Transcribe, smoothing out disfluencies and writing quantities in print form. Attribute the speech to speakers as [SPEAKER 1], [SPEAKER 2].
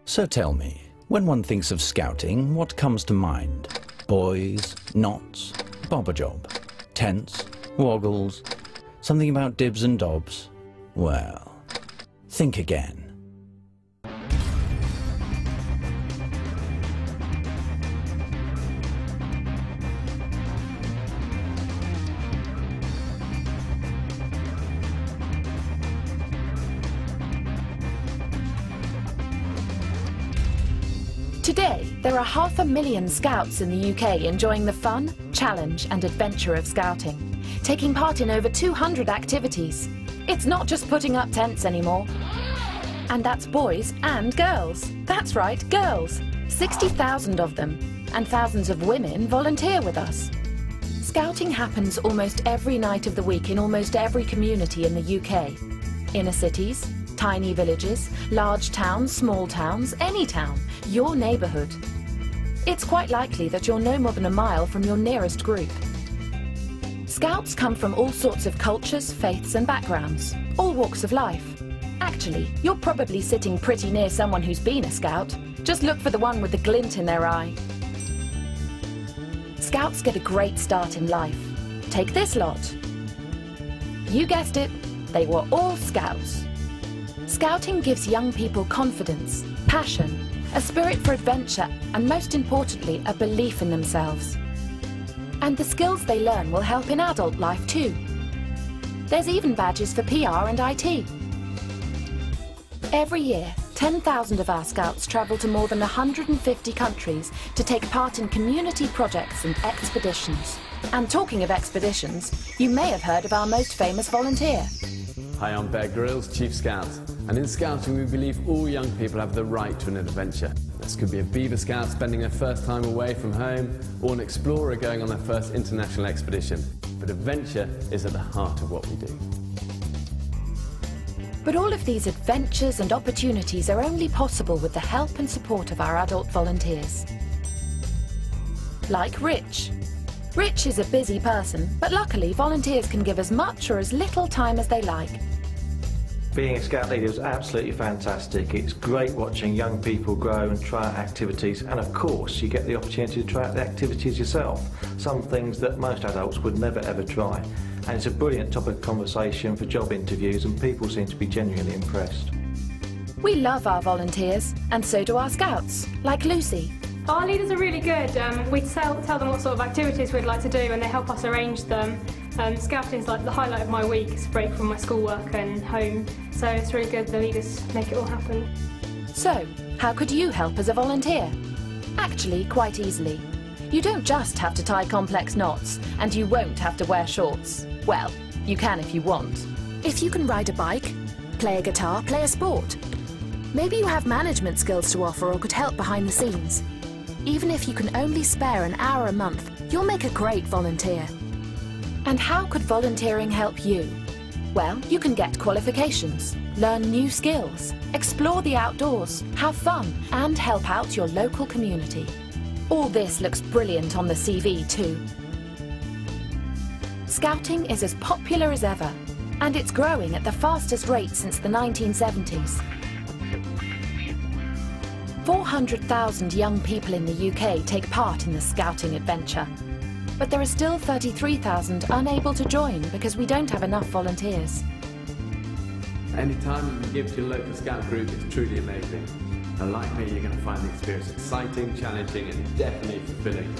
[SPEAKER 1] So tell me, when one thinks of scouting, what comes to mind? Boys, knots, bobber-job, tents, woggles, something about dibs and dobs? Well, think again.
[SPEAKER 2] Today, there are 500,000 Scouts in the UK enjoying the fun, challenge and adventure of Scouting, taking part in over 200 activities. It's not just putting up tents anymore. And that's boys and girls. That's right, girls. 60,000 of them, and thousands of women volunteer with us. Scouting happens almost every night of the week in almost every community in the UK. Inner cities, tiny villages, large towns, small towns, any town, your neighbourhood. It's quite likely that you're no more than a mile from your nearest group. Scouts come from all sorts of cultures, faiths and backgrounds, all walks of life. Actually, you're probably sitting pretty near someone who's been a Scout. Just look for the one with the glint in their eye. Scouts get a great start in life. Take this lot. You guessed it, they were all Scouts. Scouting gives young people confidence, passion, a spirit for adventure, and most importantly, a belief in themselves. And the skills they learn will help in adult life too. There's even badges for PR and IT. Every year, 10,000 of our Scouts travel to more than 150 countries to take part in community projects and expeditions. And talking of expeditions, you may have heard of our most famous volunteer.
[SPEAKER 3] Hi, I'm Bear Grylls, Chief Scout, and in Scouting we believe all young people have the right to an adventure. This could be a Beaver Scout spending their first time away from home, or an explorer going on their first international expedition. But adventure is at the heart of what we do.
[SPEAKER 2] But all of these adventures and opportunities are only possible with the help and support of our adult volunteers. Like Rich. Rich is a busy person, but luckily volunteers can give as much or as little time as they like.
[SPEAKER 4] Being a Scout leader is absolutely fantastic. It's great watching young people grow and try out activities, and of course you get the opportunity to try out the activities yourself, some things that most adults would never ever try. And it's a brilliant topic of conversation for job interviews, and people seem to be genuinely impressed.
[SPEAKER 2] We love our volunteers, and so do our Scouts, like Lucy.
[SPEAKER 5] Our leaders are really good. We tell them what sort of activities we'd like to do and they help us arrange them. Scouting is like the highlight of my week. It's a break from my schoolwork and home, so it's really good the leaders make it all happen.
[SPEAKER 2] So, how could you help as a volunteer? Actually, quite easily. You don't just have to tie complex knots, and you won't have to wear shorts. Well, you can if you want. If you can ride a bike, play a guitar, play a sport. Maybe you have management skills to offer or could help behind the scenes. Even if you can only spare an hour a month, you'll make a great volunteer. And how could volunteering help you? Well, you can get qualifications, learn new skills, explore the outdoors, have fun, and help out your local community. All this looks brilliant on the CV too. Scouting is as popular as ever, and it's growing at the fastest rate since the 1970s. 400,000 young people in the UK take part in the Scouting adventure. But there are still 33,000 unable to join because we don't have enough volunteers.
[SPEAKER 3] Any time you can give to your local Scout group is truly amazing. And like me, you're going to find the experience exciting, challenging and definitely fulfilling.